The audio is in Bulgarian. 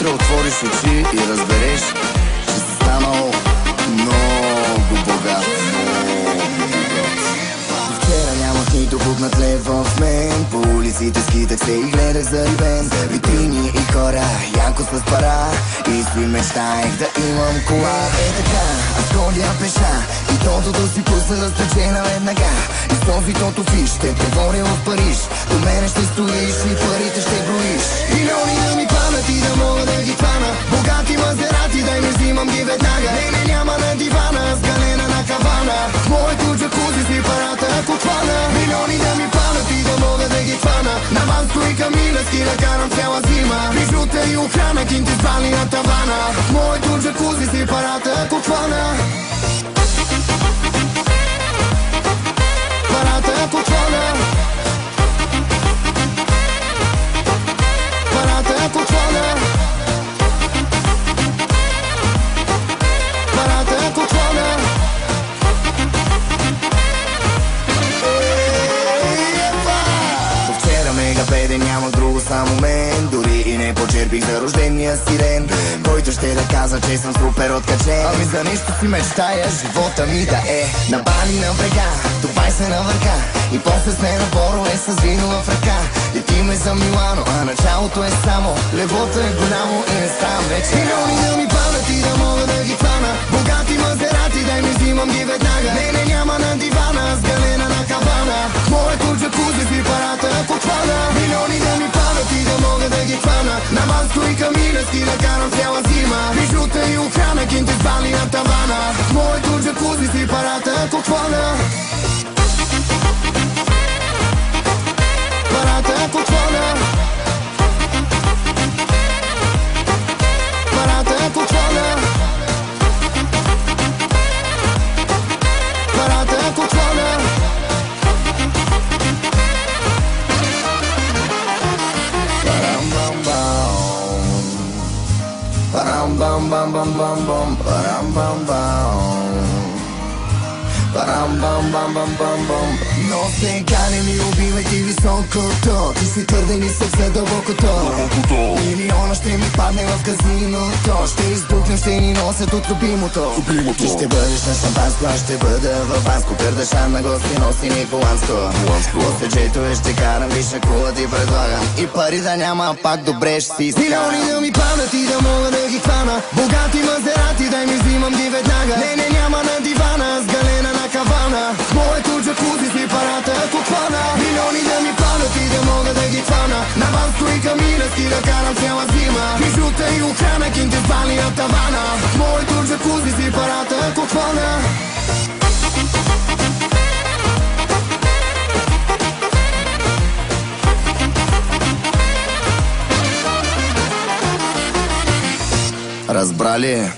утре отвориш очи и разбереш, че си станал много богат. Вчера нямах нито пукнат лев в мен. По улиците скитах се и гледах зарибен. Витрини и хора, яко с пара. И си мечтаех да имам кола. Така, аз ходя пеша и тотото си пусна да спечеля веднага. И с този тото фиш ще преворя в Париж. До мене ще стоиш и парите ще броиш. Милиони да ми падат и да мога да ги хвана. Богати мазерати, дай ми взимам ги веднага. Не, няма на дивана, с галена на кавана. В моето джакузи си парата ако хвана. Милиони да ми падат и да мога да ги хвана. На Ванско и Камила ски да карам цяла зима. Бижута и охрана, кинти спали на тавана. В моето джакузи си парата ако хвана. Парата ако хвана. Парата ако хвана. Парата ако хвана. Мега беден, нямах друго само мен. Дори и не почерпих за рождения си ден. Който ще да казва, че съм супер откачен. Ами за нещо си мечтая, живота ми да е на Бали на брега, Дубай се на върха. И после сме на Борове с вино в ръка. Летиме за Милано, а началото е само. Левото е голямо и не ставам вече. Милиони да ми падат и да мога да ги хвана. Богати мазерати, дай ми взимам ги веднага. Не, няма на дивана, с галена на кавана. Моето джакузи си парата ако хвана. Милиони да ми падат и да мога да ги хвана. На Ванско и Камила ски да карам цяла зима. Бижута и охрана, кинти спали на тавана. Моето джакузи си парата ако хвана. Парата ако хвана. Парата ако хвана. Парата ако хвана. Парам бам бам бам бам бам, парам бам бам. Парам бам бам бам бам бам. Но се кане ми убивай ти високото. Ти си твърде нисък за дълбокото. Милиона ще ми падне в казиното. Ще издухнем, ще ни носят от любимото. Ти ще бъдеш на шампанско, аз ще бъда във Ванско. Кърдашан на гости носи Николанско. После джейтове ще карам, виж кола ти предлагам. И пари да няма, пак добре ще си изкарам. Милиони да ми падат и да мога да ги хвана. Богати мазерати, дай ми взимам ги веднага. Не, няма на дивана, с галена на кавана. В моето джакузи си парата ако хвана. Милиони да ми падат и да мога да ги хвана. На Ванско и Камила ски да карам цяла зима. Бижута и охрана, кинти спали на тавана. В моето джакузи си парата ако хвана. Разбрали?